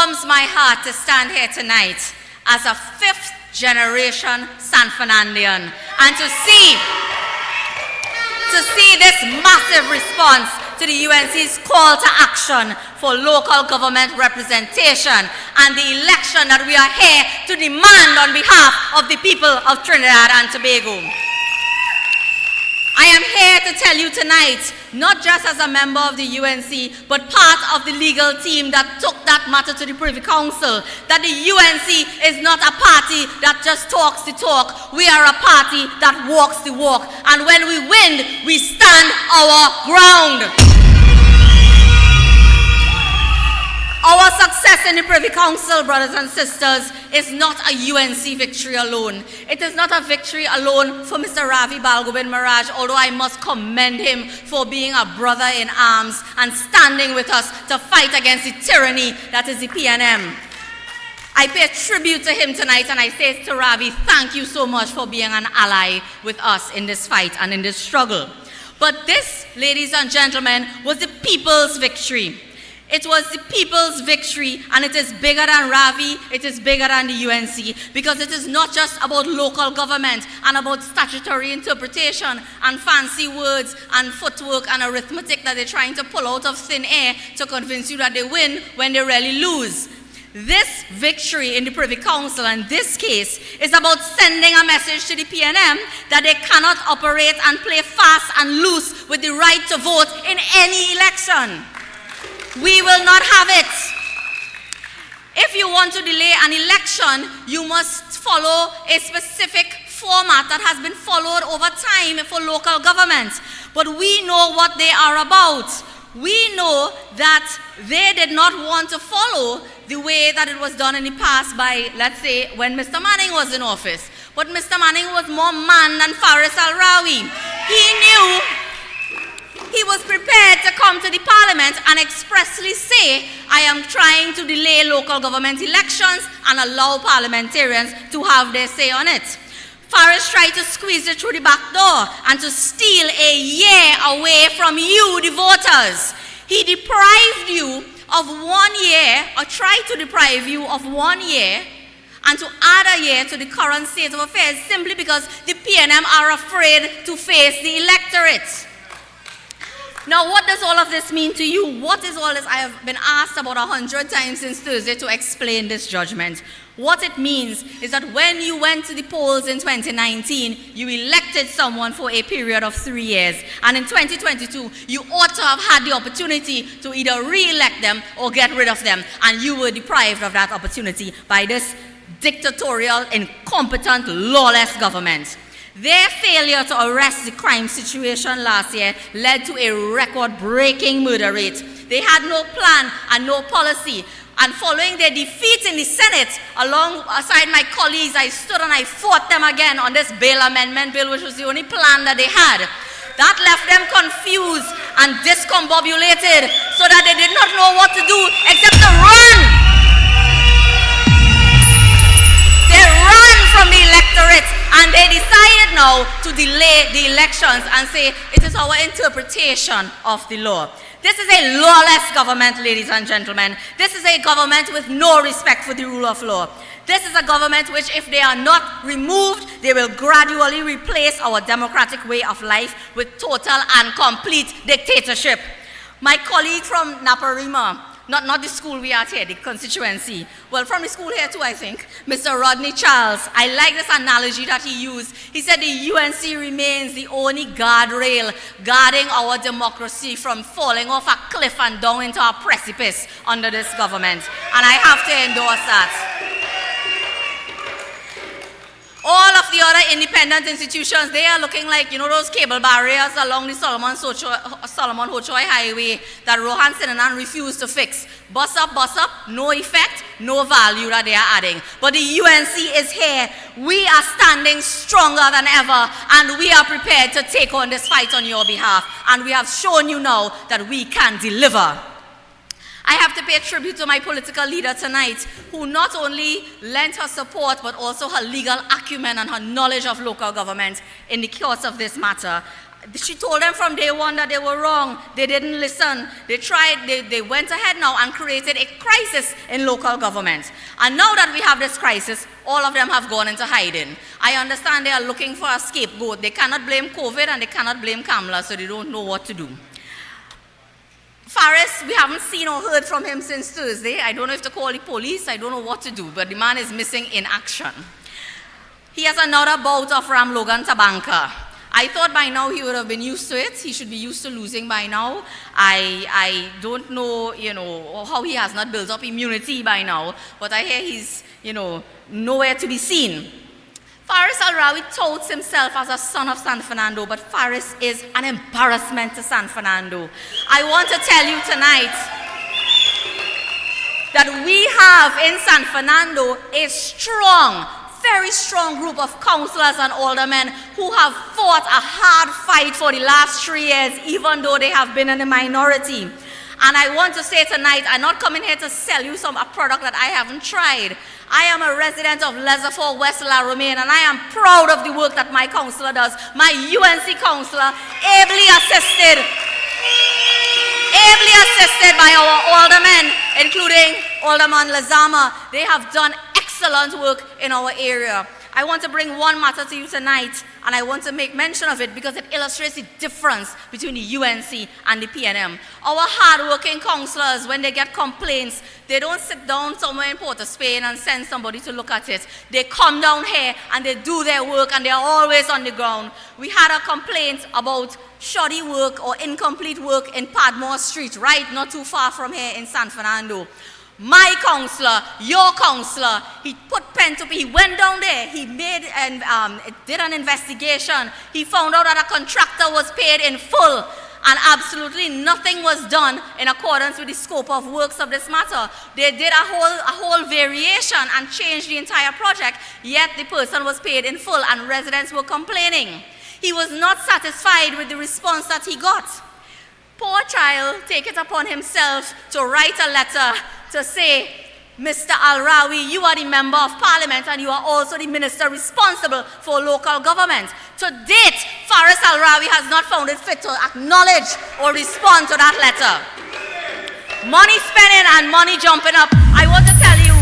warms my heart to stand here tonight as a fifth-generation San Fernandian and to see this massive response to the UNC's call to action for local government representation and the election that we are here to demand on behalf of the people of Trinidad and Tobago. I am here to tell you tonight, not just as a member of the UNC, but part of the legal team that took that matter to the Privy Council, that the UNC is not a party that just talks the talk. We are a party that walks the walk. And when we win, we stand our ground. Our success in the Privy Council, brothers and sisters, is not a UNC victory alone. It is not a victory alone for Mr. Ravi Balgobin Maraj, although I must commend him for being a brother in arms and standing with us to fight against the tyranny that is the PNM. I pay tribute to him tonight and I say to Ravi, thank you so much for being an ally with us in this fight and in this struggle. But this, ladies and gentlemen, was the people's victory. It was the people's victory, and it is bigger than Ravi, it is bigger than the UNC, because it is not just about local government and about statutory interpretation and fancy words and footwork and arithmetic that they're trying to pull out of thin air to convince you that they win when they really lose. This victory in the Privy Council, in this case, is about sending a message to the PNM that they cannot operate and play fast and loose with the right to vote in any election. We will not have it. If you want to delay an election, you must follow a specific format that has been followed over time for local government. But we know what they are about. We know that they did not want to follow the way that it was done in the past by, let's say, when Mr. Manning was in office. But Mr. Manning was more man than Faris Al-Rawi. He knew he was prepared to come to the parliament and expressly say, I am trying to delay local government elections and allow parliamentarians to have their say on it. Faris tried to squeeze it through the back door and to steal a year away from you, the voters. He deprived you of 1 year, or tried to deprive you of 1 year, and to add a year to the current state of affairs simply because the PNM are afraid to face the electorate. Now, what does all of this mean to you? What is all this? I have been asked about 100 times since Thursday to explain this judgment. What it means is that when you went to the polls in 2019, you elected someone for a period of 3 years. And in 2022, you ought to have had the opportunity to either re-elect them or get rid of them. And you were deprived of that opportunity by this dictatorial, incompetent, lawless government. Their failure to arrest the crime situation last year led to a record-breaking murder rate. They had no plan and no policy. And following their defeat in the Senate, alongside my colleagues, I stood and I fought them again on this bail amendment bill, which was the only plan that they had. That left them confused and discombobulated so that they did not know what to do except to run. They ran from the electorate and they decided now to delay the elections and say it is our interpretation of the law. This is a lawless government, ladies and gentlemen. This is a government with no respect for the rule of law. This is a government which, if they are not removed, they will gradually replace our democratic way of life with total and complete dictatorship. My colleague from Naparima, not the school we are at here, the constituency. Well, from the school here too, I think. Mr. Rodney Charles, I like this analogy that he used. He said the UNC remains the only guardrail guarding our democracy from falling off a cliff and down into a precipice under this government. And I have to endorse that. All of the other independent institutions, they are looking like, you know, those cable barriers along the Solomon Hochoy Highway that Rohan Sinanan refused to fix. Bus up, no effect, no value that they are adding. But the UNC is here. We are standing stronger than ever, and we are prepared to take on this fight on your behalf. And we have shown you now that we can deliver. I have to pay tribute to my political leader tonight, who not only lent her support, but also her legal acumen and her knowledge of local government in the course of this matter. She told them from day one that they were wrong. They didn't listen. They went ahead now and created a crisis in local government. And now that we have this crisis, all of them have gone into hiding. I understand they are looking for a scapegoat. They cannot blame COVID and they cannot blame Kamala, so they don't know what to do. Faris, we haven't seen or heard from him since Thursday. I don't know if to call the police. I don't know what to do, but the man is missing in action. He has another bout of Ram Logan Tabanka. I thought by now he would have been used to it. He should be used to losing by now. I don't know, how he has not built up immunity by now, but I hear he's, nowhere to be seen. Faris Al-Rawi touts himself as a son of San Fernando, but Faris is an embarrassment to San Fernando. I want to tell you tonight that we have in San Fernando a strong, very strong group of councillors and aldermen who have fought a hard fight for the last 3 years, even though they have been in the minority. And I want to say tonight, I'm not coming here to sell you a product that I haven't tried. I am a resident of Lesotho, West La Romaine, and I am proud of the work that my councillor does. My UNC councillor, ably assisted by our aldermen, including Alderman Lazama. They have done excellent work in our area. I want to bring one matter to you tonight, and I want to make mention of it because it illustrates the difference between the UNC and the PNM. Our hard-working councillors, when they get complaints, they don't sit down somewhere in Port of Spain and send somebody to look at it. They come down here and they do their work, and they're always on the ground. We had a complaint about shoddy work or incomplete work in Padmore Street, right not too far from here in San Fernando. My councillor, your councillor, he put pen to paper. He went down there. He made and did an investigation. He found out that a contractor was paid in full, and absolutely nothing was done in accordance with the scope of works of this matter. They did a whole variation and changed the entire project, yet the person was paid in full, and residents were complaining. He was not satisfied with the response that he got. Poor child, take it upon himself to write a letter to say, Mr. Al-Rawi, you are the member of parliament and you are also the minister responsible for local government. To date, Faris Al-Rawi has not found it fit to acknowledge or respond to that letter. Money spending and money jumping up. I want to tell you,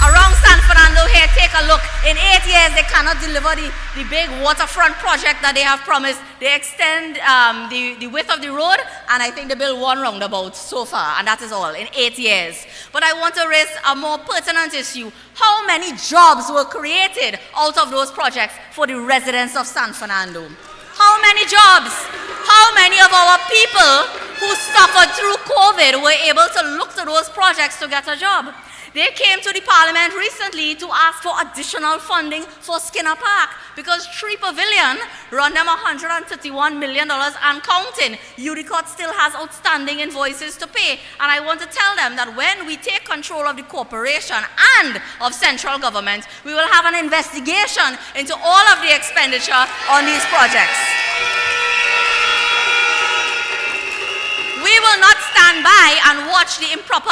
around San Fernando here, take a look. In 8 years, they cannot deliver the big waterfront project that they have promised. They extend the width of the road, and I think they build one roundabout so far, and that is all, in 8 years. But I want to raise a more pertinent issue. How many jobs were created out of those projects for the residents of San Fernando? How many jobs? How many of our people who suffered through COVID were able to look to those projects to get a job? They came to the parliament recently to ask for additional funding for Skinner Park because Tree Pavilion run them $131 million and counting. UDCOT still has outstanding invoices to pay. And I want to tell them that when we take control of the corporation and of central government, we will have an investigation into all of the expenditure on these projects. We will not stand by and watch the improper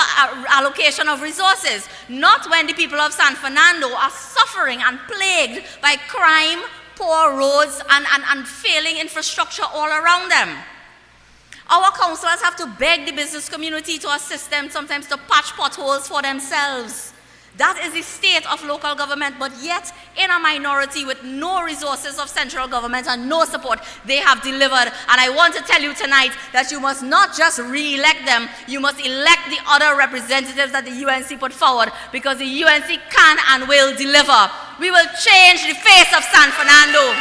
allocation of resources, not when the people of San Fernando are suffering and plagued by crime, poor roads, and failing infrastructure all around them. Our councillors have to beg the business community to assist them sometimes to patch potholes for themselves. That is the state of local government, but yet in a minority with no resources of central government and no support, they have delivered. And I want to tell you tonight that you must not just re-elect them, you must elect the other representatives that the UNC put forward, because the UNC can and will deliver. We will change the face of San Fernando.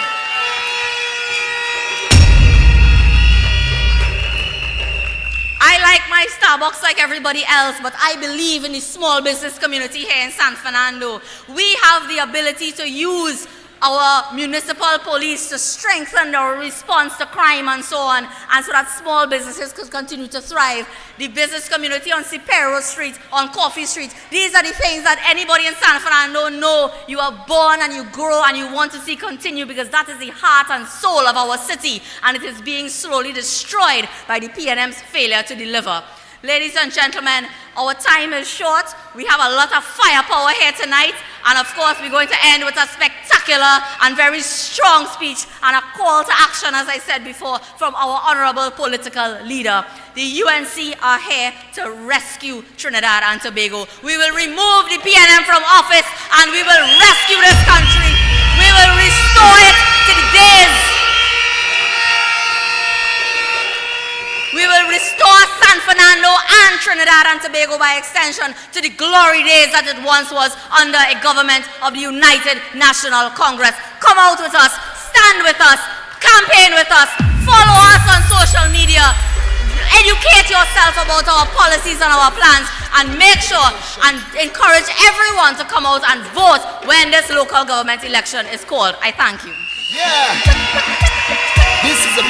I like my Starbucks like everybody else, but I believe in the small business community here in San Fernando. We have the ability to use our municipal police to strengthen our response to crime and so on, and so that small businesses could continue to thrive. The business community on Cipero Street, on Coffee Street, these are the things that anybody in San Fernando know you are born and you grow and you want to see continue, because that is the heart and soul of our city, and it is being slowly destroyed by the PNM's failure to deliver. Ladies and gentlemen, our time is short. We have a lot of firepower here tonight, and of course we're going to end with a spectacular spectacular and very strong speech and a call to action, as I said before, from our honorable political leader. The UNC are here to rescue Trinidad and Tobago. We will remove the PNM from office and we will rescue this country. We will restore it to the days. We will restore San Fernando and Trinidad and Tobago by extension to the glory days that it once was under a government of the United National Congress. Come out with us, stand with us, campaign with us, follow us on social media, educate yourself about our policies and our plans, and make sure and encourage everyone to come out and vote when this local government election is called. I thank you. Yeah. This is a